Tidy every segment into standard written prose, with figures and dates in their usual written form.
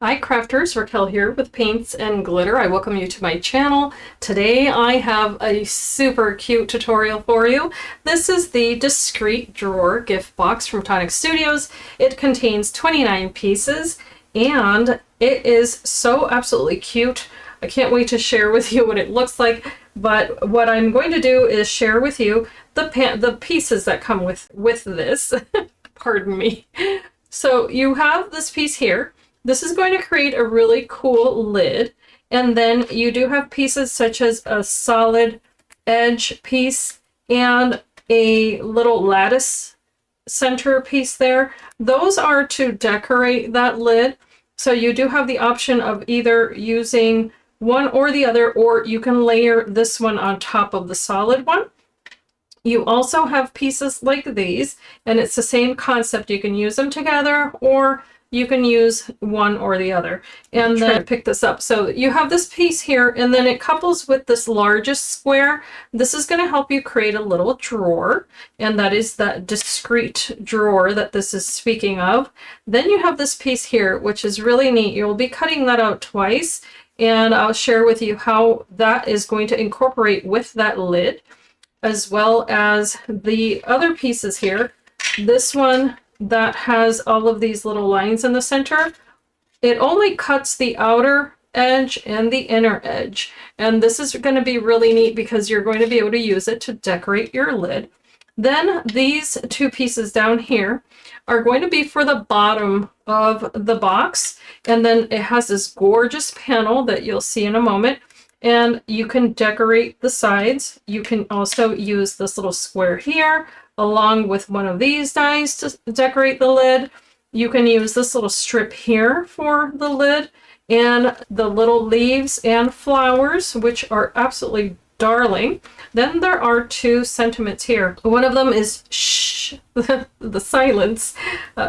Hi crafters, Raquel here with Paints and Glitter. I welcome you to my channel. Today I have a super cute tutorial for you. This is the Discreet Drawer gift box from Tonic Studios. It contains 29 pieces and it is so absolutely cute. I can't wait to share with you what it looks like, but what I'm going to do is share with you the pieces that come with this. Pardon me. So you have this piece here. This is going to create a really cool lid, and then you do have pieces such as a solid edge piece and a little lattice center piece there. Those are to decorate that lid. So you do have the option of either using one or the other, or you can layer this one on top of the solid one. You also have pieces like these, and it's the same concept. You can use them together, or you can use one or the other. And then pick this up. So you have this piece here, and then it couples with this largest square. This is going to help you create a little drawer, and that is that discreet drawer that this is speaking of. Then you have this piece here, which is really neat. You'll be cutting that out twice, and I'll share with you how that is going to incorporate with that lid, as well as the other pieces here. This one that has all of these little lines in the center, it only cuts the outer edge and the inner edge. And this is going to be really neat because you're going to be able to use it to decorate your lid. Then these two pieces down here are going to be for the bottom of the box. And then it has this gorgeous panel that you'll see in a moment. And you can decorate the sides. You can also use this little square here along with one of these dies to decorate the lid. You can use this little strip here for the lid, and the little leaves and flowers, which are absolutely darling. Then there are two sentiments here. One of them is shh, the silence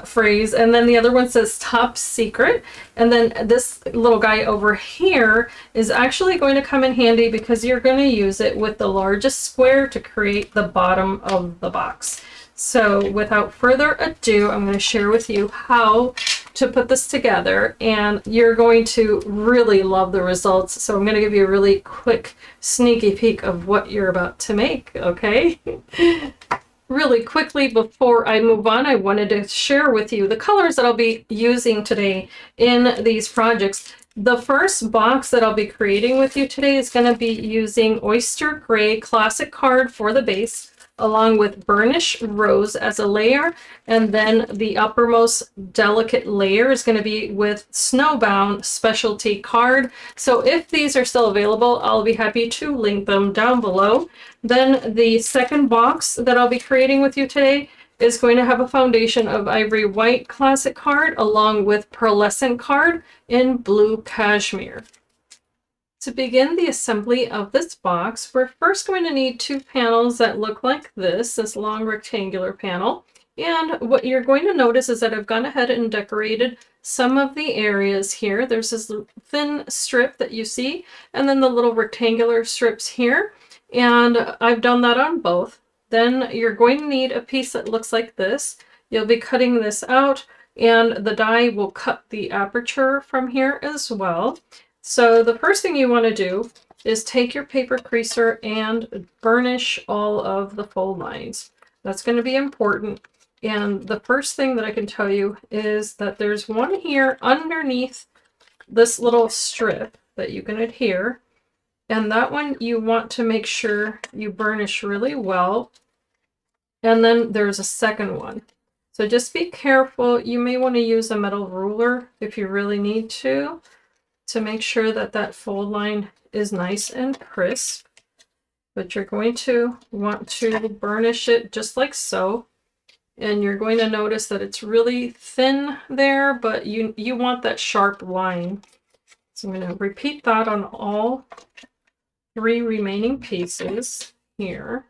phrase, and then the other one says top secret. And then this little guy over here is actually going to come in handy because you're going to use it with the largest square to create the bottom of the box. So without further ado, I'm going to share with you how to put this together, and you're going to really love the results. So I'm going to give you a really quick sneaky peek of what you're about to make, okay? Really quickly before I move on, I wanted to share with you the colors that I'll be using today in these projects. The first box that I'll be creating with you today is going to be using Oyster Gray Classic Card for the base, along with Burnish Rose as a layer, and then the uppermost delicate layer is going to be with Snowbound Specialty Card. So if these are still available, I'll be happy to link them down below. Then the second box that I'll be creating with you today is going to have a foundation of Ivory White Classic Card along with Pearlescent Card in Blue Cashmere. To begin the assembly of this box, we're first going to need two panels that look like this long rectangular panel. And what you're going to notice is that I've gone ahead and decorated some of the areas here. There's this thin strip that you see, and then the little rectangular strips here. And I've done that on both. Then you're going to need a piece that looks like this. You'll be cutting this out, and the die will cut the aperture from here as well. So the first thing you want to do is take your paper creaser and burnish all of the fold lines. That's going to be important. And the first thing that I can tell you is that there's one here underneath this little strip that you can adhere. And that one you want to make sure you burnish really well. And then there's a second one. So just be careful. You may want to use a metal ruler if you really need to make sure that that fold line is nice and crisp. But you're going to want to burnish it just like so. And you're going to notice that it's really thin there, but you want that sharp line. So I'm going to repeat that on all three remaining pieces here.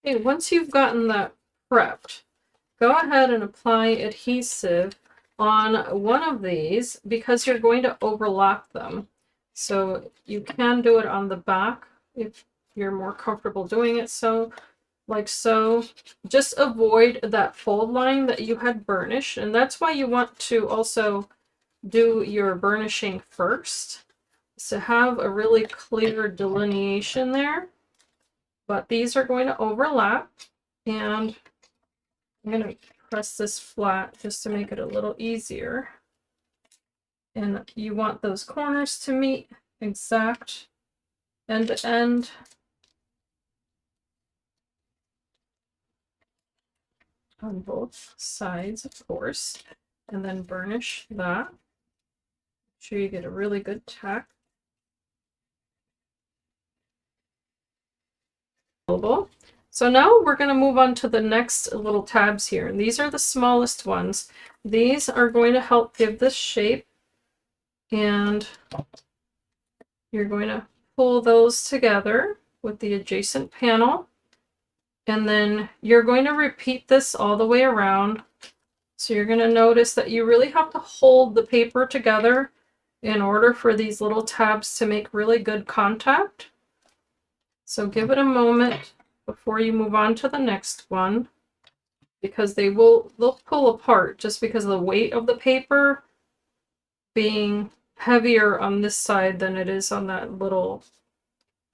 Okay, once you've gotten that prepped, go ahead and apply adhesive on one of these because you're going to overlap them. So you can do it on the back if you're more comfortable doing it so. Like so. Just avoid that fold line that you had burnished, and that's why you want to also do your burnishing first, to have a really clear delineation there. But these are going to overlap, and I'm going to press this flat just to make it a little easier. And you want those corners to meet exact end to end. On both sides, of course, and then burnish that. Make sure you get a really good tack. So now we're going to move on to the next little tabs here, and these are the smallest ones. These are going to help give this shape, and you're going to pull those together with the adjacent panel, and then you're going to repeat this all the way around. So you're going to notice that you really have to hold the paper together in order for these little tabs to make really good contact. So give it a moment before you move on to the next one, because they'll pull apart just because of the weight of the paper being heavier on this side than it is on that little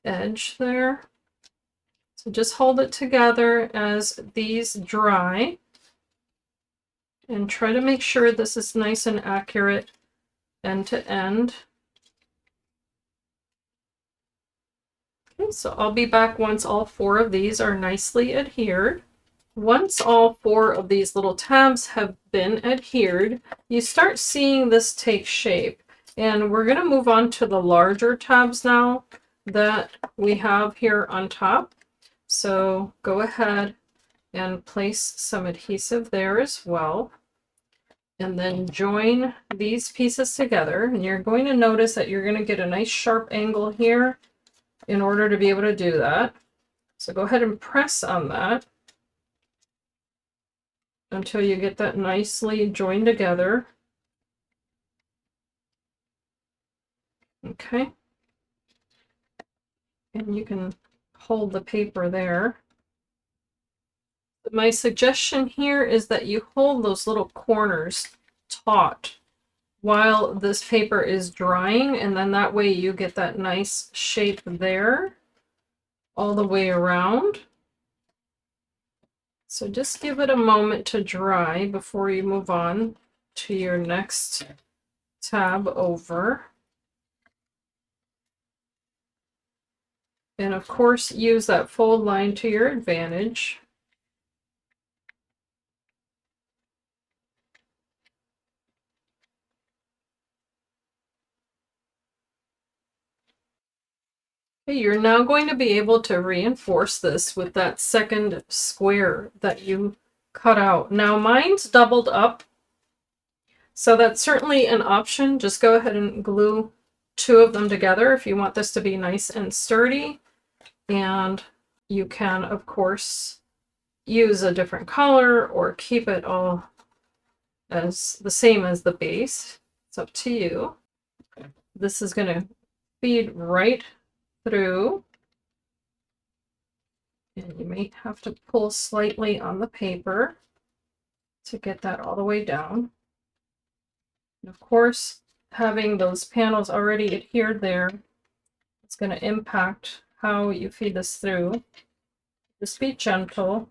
edge there. So just hold it together as these dry and try to make sure this is nice and accurate end to end. Okay, so I'll be back once all 4 of these are nicely adhered. Once all 4 of these little tabs have been adhered, you start seeing this take shape. And we're going to move on to the larger tabs now that we have here on top. So go ahead and place some adhesive there as well. And then join these pieces together. And you're going to notice that you're going to get a nice sharp angle here in order to be able to do that. So go ahead and press on that until you get that nicely joined together. Okay. And you can hold the paper there. My suggestion here is that you hold those little corners taut while this paper is drying, and then that way you get that nice shape there all the way around. So just give it a moment to dry before you move on to your next tab over. And of course, use that fold line to your advantage. Okay, you're now going to be able to reinforce this with that second square that you cut out. Now mine's doubled up, so that's certainly an option. Just go ahead and glue 2 of them together if you want this to be nice and sturdy. And you can, of course, use a different color or keep it all as the same as the base. It's up to you. This is going to feed right through, and you may have to pull slightly on the paper to get that all the way down. And of course, having those panels already adhered there, it's going to impact how you feed this through. Just be gentle,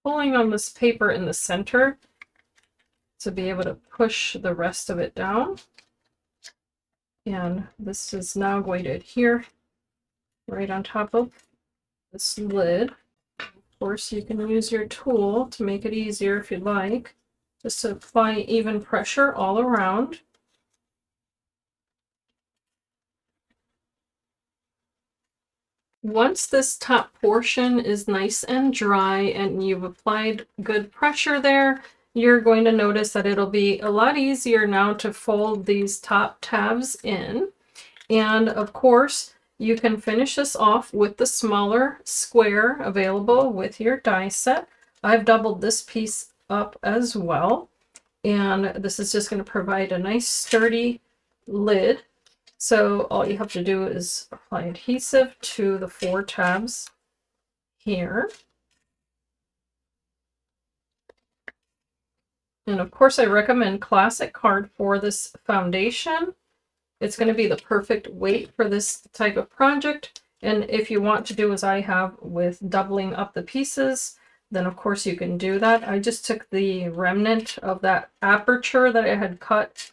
pulling on this paper in the center to be able to push the rest of it down. And this is now going to adhere right on top of this lid. Of course, you can use your tool to make it easier if you'd like, just to apply even pressure all around. Once this top portion is nice and dry and you've applied good pressure there, you're going to notice that it'll be a lot easier now to fold these top tabs in. And of course, you can finish this off with the smaller square available with your die set. I've doubled this piece up as well, and this is just going to provide a nice sturdy lid. So all you have to do is apply adhesive to the 4 tabs here. And of course I recommend classic card for this foundation. It's going to be the perfect weight for this type of project. And if you want to do as I have with doubling up the pieces, then of course you can do that. I just took the remnant of that aperture that I had cut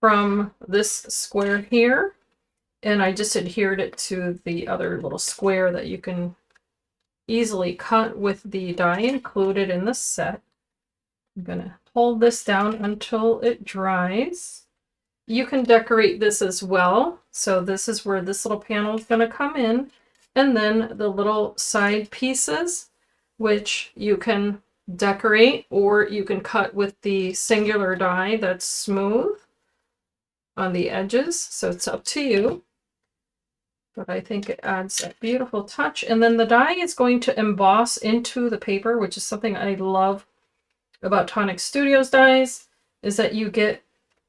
from this square here, and I just adhered it to the other little square that you can easily cut with the die included in the set. I'm going to hold this down until it dries. You can decorate this as well. So this is where this little panel is going to come in, and then the little side pieces, which you can decorate, or you can cut with the singular die that's smooth on the edges. So it's up to you, but I think it adds a beautiful touch. And then the die is going to emboss into the paper, which is something I love about Tonic Studios dies, is that you get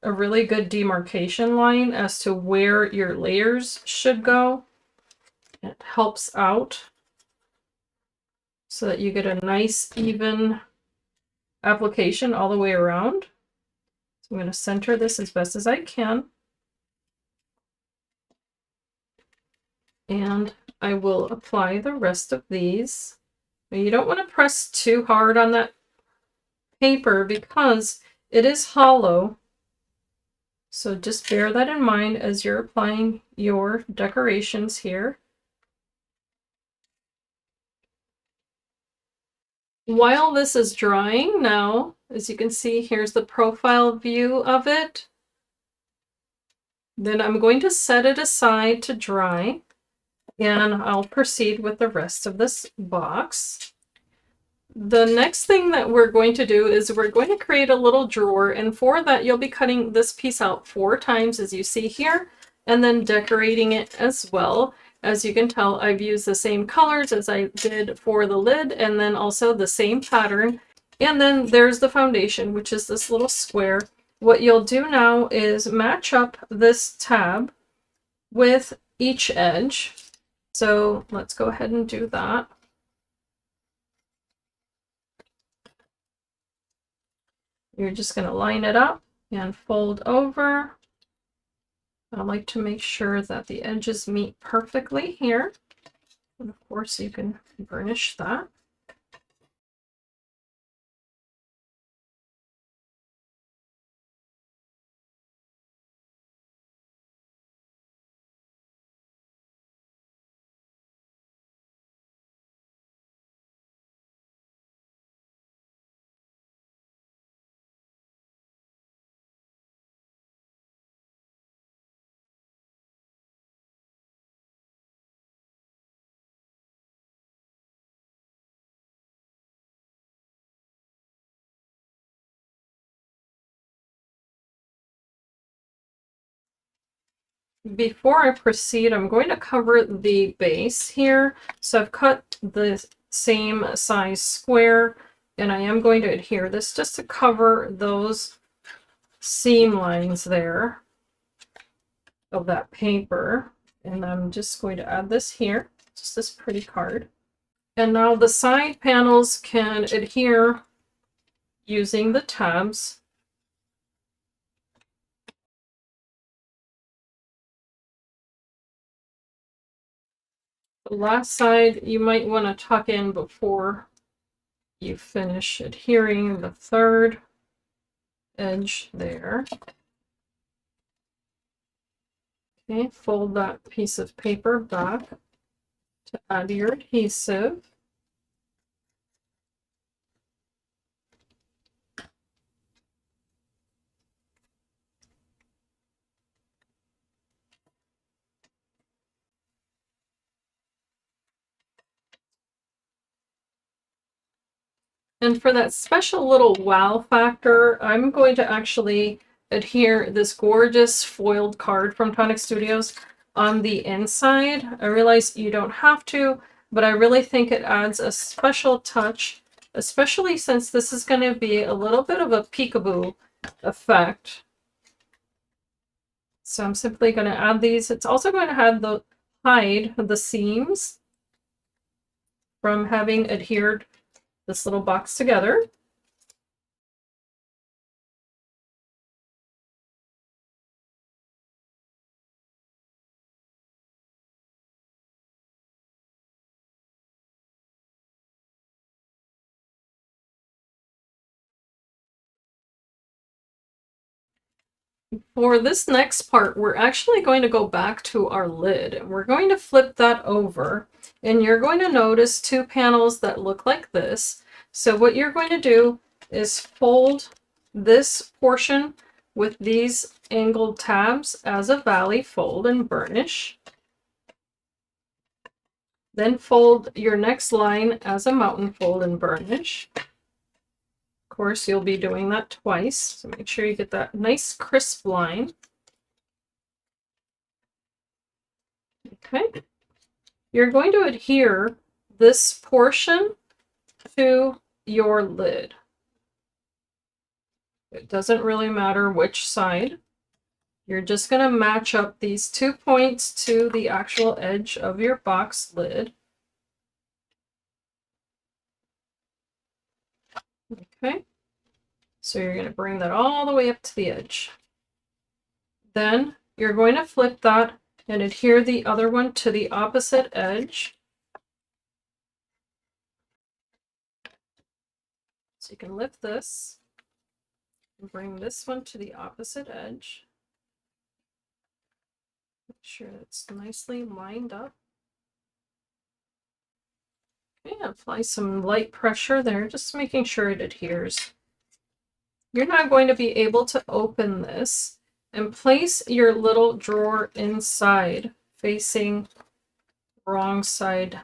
a really good demarcation line as to where your layers should go. It helps out so that you get a nice even application all the way around. So I'm going to center this as best as I can. And I will apply the rest of these. Now, you don't want to press too hard on that paper because it is hollow. So just bear that in mind as you're applying your decorations here. While this is drying now, as you can see, here's the profile view of it. Then I'm going to set it aside to dry, and I'll proceed with the rest of this box. The next thing that we're going to do is we're going to create a little drawer, and for that you'll be cutting this piece out 4 times as you see here, and then decorating it as well. As you can tell, I've used the same colors as I did for the lid, and then also the same pattern. And then there's the foundation, which is this little square. What you'll do now is match up this tab with each edge. So let's go ahead and do that. You're just going to line it up and fold over. I like to make sure that the edges meet perfectly here. And of course you can burnish that. Before I proceed, I'm going to cover the base here. So I've cut the same size square, and I am going to adhere this just to cover those seam lines there of that paper. And I'm just going to add this here, just this pretty card. And now the side panels can adhere using the tabs. The last side you might want to tuck in before you finish adhering the third edge there. Okay, fold that piece of paper back to add your adhesive. And for that special little wow factor, I'm going to actually adhere this gorgeous foiled card from Tonic Studios. on the inside. I realize you don't have to, but I really think it adds a special touch, especially since this is going to be a little bit of a peekaboo effect. So I'm simply going to add these. It's also going to hide the seams from having adhered this little box together. For this next part, we're actually going to go back to our lid. We're going to flip that over, and you're going to notice two panels that look like this. So what you're going to do is fold this portion with these angled tabs as a valley fold and burnish. Then fold your next line as a mountain fold and burnish. Of course, you'll be doing that twice, so make sure you get that nice crisp line. Okay. You're going to adhere this portion to your lid. It doesn't really matter which side. You're just going to match up these 2 points to the actual edge of your box lid. Okay. So you're going to bring that all the way up to the edge. Then you're going to flip that and adhere the other one to the opposite edge. So you can lift this and bring this one to the opposite edge. Make sure it's nicely lined up. Okay, apply some light pressure there, just making sure it adheres. You're now going to be able to open this and place your little drawer inside, facing wrong side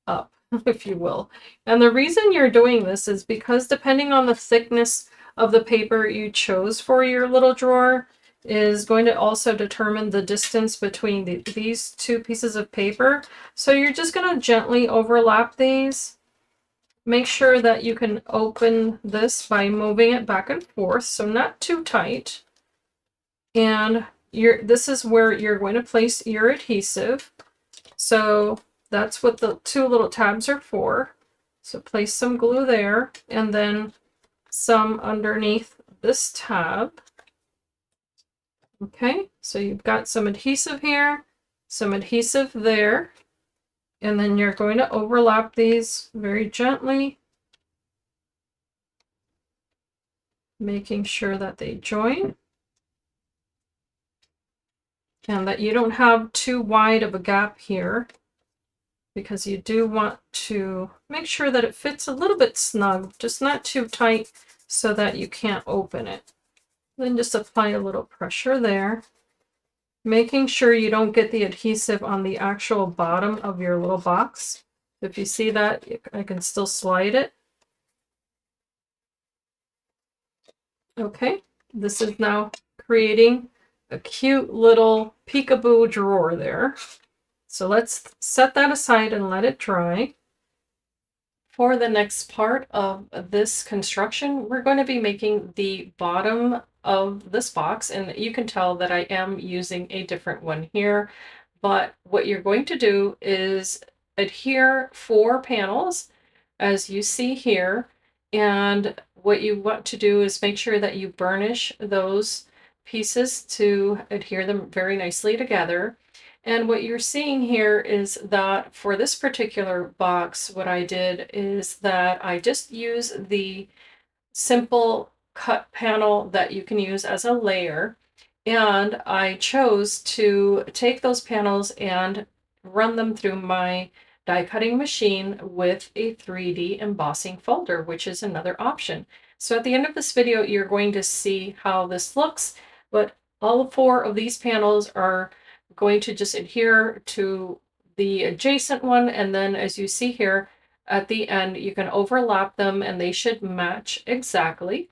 up, if you will. And the reason you're doing this is because depending on the thickness of the paper you chose for your little drawer is going to also determine the distance between these two pieces of paper. So you're just going to gently overlap these. Make sure that you can open this by moving it back and forth, so not too tight. And this is where you're going to place your adhesive. So that's what the two little tabs are for. So place some glue there and then some underneath this tab. Okay, so you've got some adhesive here, some adhesive there, and then you're going to overlap these very gently, making sure that they join and that you don't have too wide of a gap here, because you do want to make sure that it fits a little bit snug, just not too tight so that you can't open it. Then just apply a little pressure there, making sure you don't get the adhesive on the actual bottom of your little box. If you see that, I can still slide it. Okay, this is now creating a cute little peekaboo drawer there. So let's set that aside and let it dry. For the next part of this construction, we're going to be making the bottom of this box, and you can tell that I am using a different one here. But what you're going to do is adhere 4 panels, as you see here, and what you want to do is make sure that you burnish those pieces to adhere them very nicely together. And what you're seeing here is that for this particular box, what I did is that I just use the simple cut panel that you can use as a layer. And I chose to take those panels and run them through my die cutting machine with a 3D embossing folder, which is another option. So at the end of this video, you're going to see how this looks, but all 4 of these panels are going to just adhere to the adjacent one, and then as you see here at the end, you can overlap them and they should match exactly.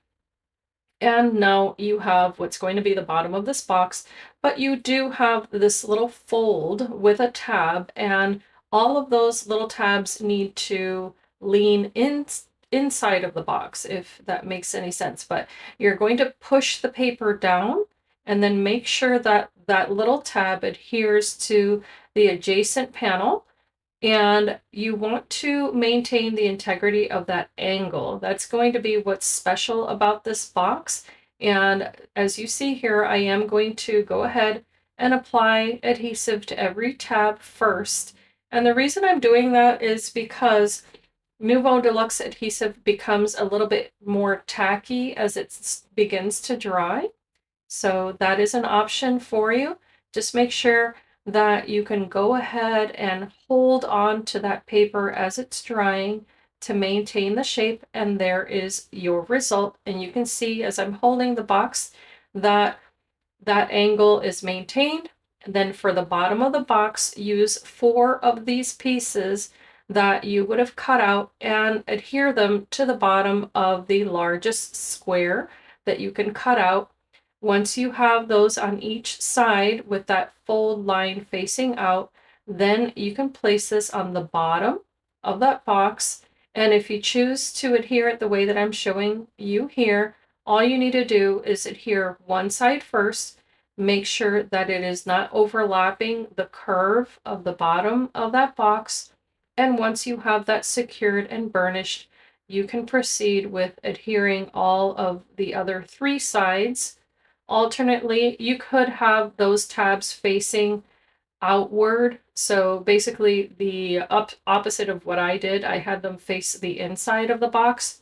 And now you have what's going to be the bottom of this box, but you do have this little fold with a tab, and all of those little tabs need to lean inside of the box, if that makes any sense. But you're going to push the paper down and then make sure that that little tab adheres to the adjacent panel. And you want to maintain the integrity of that angle. That's going to be what's special about this box. And as you see here, I am going to go ahead and apply adhesive to every tab first. And the reason I'm doing that is because Nuvo Deluxe adhesive becomes a little bit more tacky as it begins to dry. So that is an option for you. Just make sure that you can go ahead and hold on to that paper as it's drying to maintain the shape, and there is your result. And you can see as I'm holding the box that that angle is maintained. And then for the bottom of the box, use 4 of these pieces that you would have cut out and adhere them to the bottom of the largest square that you can cut out. Once you have those on each side with that fold line facing out, then you can place this on the bottom of that box. And if you choose to adhere it the way that I'm showing you here, all you need to do is adhere one side first. Make sure that it is not overlapping the curve of the bottom of that box. And once you have that secured and burnished, you can proceed with adhering all of the other 3 sides. Alternately, you could have those tabs facing outward. So basically the opposite of what I did, I had them face the inside of the box.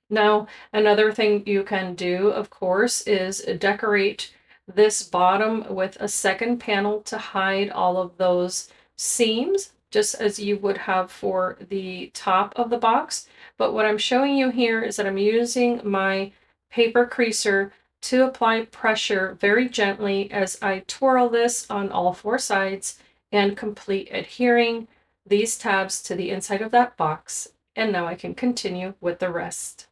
Now, another thing you can do, of course, is decorate this bottom with a second panel to hide all of those seams, just as you would have for the top of the box. But what I'm showing you here is that I'm using my paper creaser to apply pressure very gently as I twirl this on all 4 sides and complete adhering these tabs to the inside of that box. And now I can continue with the rest.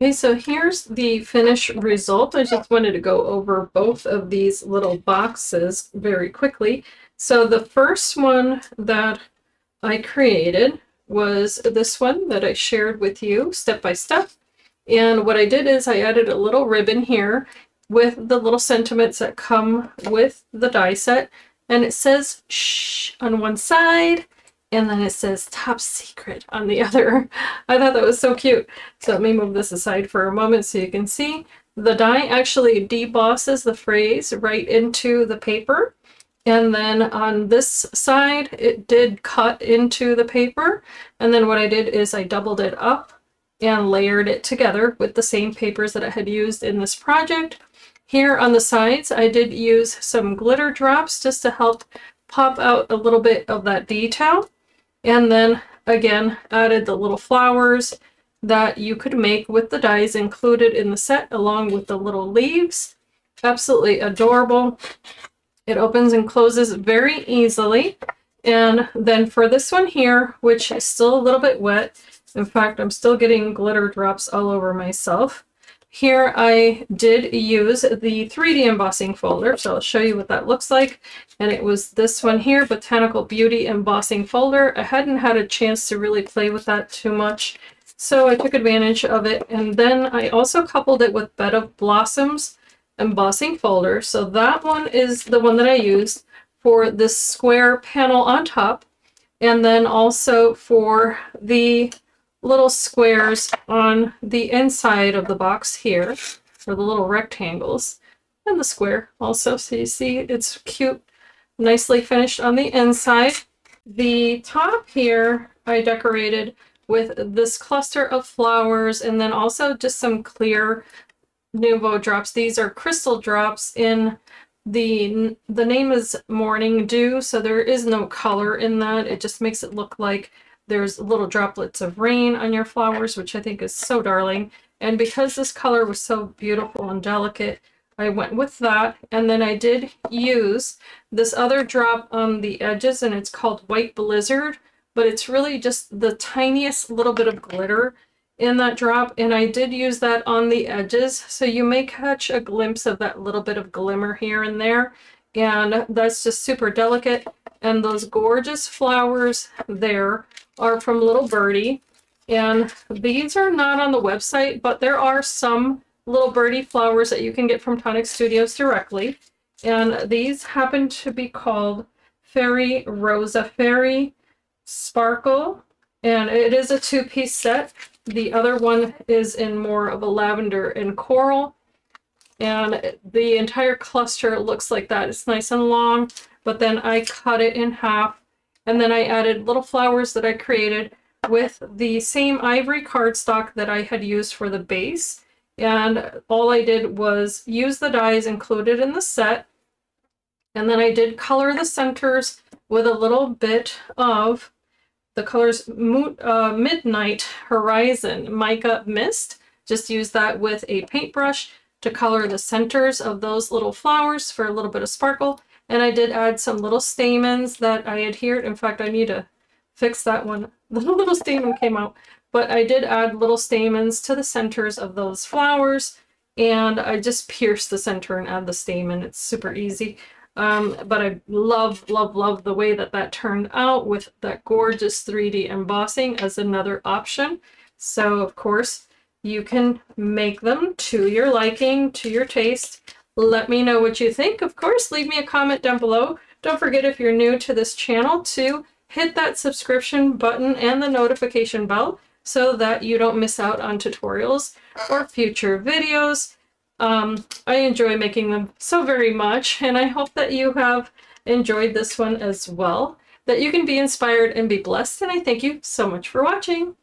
Okay, so here's the finished result. I just wanted to go over both of these little boxes very quickly. So the first one that I created was this one that I shared with you step by step. And what I did is I added a little ribbon here with the little sentiments that come with the die set. And it says shh on one side, and then it says top secret on the other. I thought that was so cute. So let me move this aside for a moment so you can see. The die actually debosses the phrase right into the paper. And then on this side, it did cut into the paper. And then what I did is I doubled it up and layered it together with the same papers that I had used in this project. Here on the sides, I did use some glitter drops just to help pop out a little bit of that detail. And then again, added the little flowers that you could make with the dies included in the set, along with the little leaves. Absolutely adorable. It opens and closes very easily. And then for this one here, which is still a little bit wet, in fact, I'm still getting glitter drops all over myself. Here I did use the 3D embossing folder, so I'll show you what that looks like. And it was this one here, Botanical Beauty embossing folder. I hadn't had a chance to really play with that too much, so I took advantage of it. And then I also coupled it with Bed of Blossoms embossing folder. So that one is the one that I used for this square panel on top, and then also for the little squares on the inside of the box here, or the little rectangles, and the square also. So you see it's cute, nicely finished on the inside. The top here I decorated with this cluster of flowers, and then also just some clear Nuvo drops. These are crystal drops in the name is Morning Dew, so there is no color in that. It just makes it look like there's little droplets of rain on your flowers, which I think is so darling. And because this color was so beautiful and delicate, I went with that. And then I did use this other drop on the edges, and it's called White Blizzard, but it's really just the tiniest little bit of glitter in that drop, and I did use that on the edges, so you may catch a glimpse of that little bit of glimmer here and there, and that's just super delicate. And those gorgeous flowers there are from little Birdie, and these are not on the website, but there are some little Birdie flowers that you can get from Tonic Studios directly, and these happen to be called Fairy Rosa Fairy Sparkle, and it is a two-piece set. The other one is in more of a lavender and coral, and the entire cluster looks like that. It's nice and long, but then I cut it in half, and then I added little flowers that I created with the same ivory cardstock that I had used for the base. And all I did was use the dies included in the set, and then I did color the centers with a little bit of the colors Midnight Horizon Mica Mist. Just use that with a paintbrush to color the centers of those little flowers for a little bit of sparkle. And I did add some little stamens that I adhered. In fact, I need to fix that one. The little stamen came out. But I did add little stamens to the centers of those flowers. And I just pierced the center and add the stamen. It's super easy. But I love, love, love the way that that turned out with that gorgeous 3D embossing as another option. So, of course, you can make them to your liking, to your taste. Let me know what you think. Of course, leave me a comment down below. Don't forget, if you're new to this channel, to hit that subscription button and the notification bell so that you don't miss out on tutorials or future videos. I enjoy making them so very much, and I hope that you have enjoyed this one as well, that you can be inspired and be blessed, and I thank you so much for watching.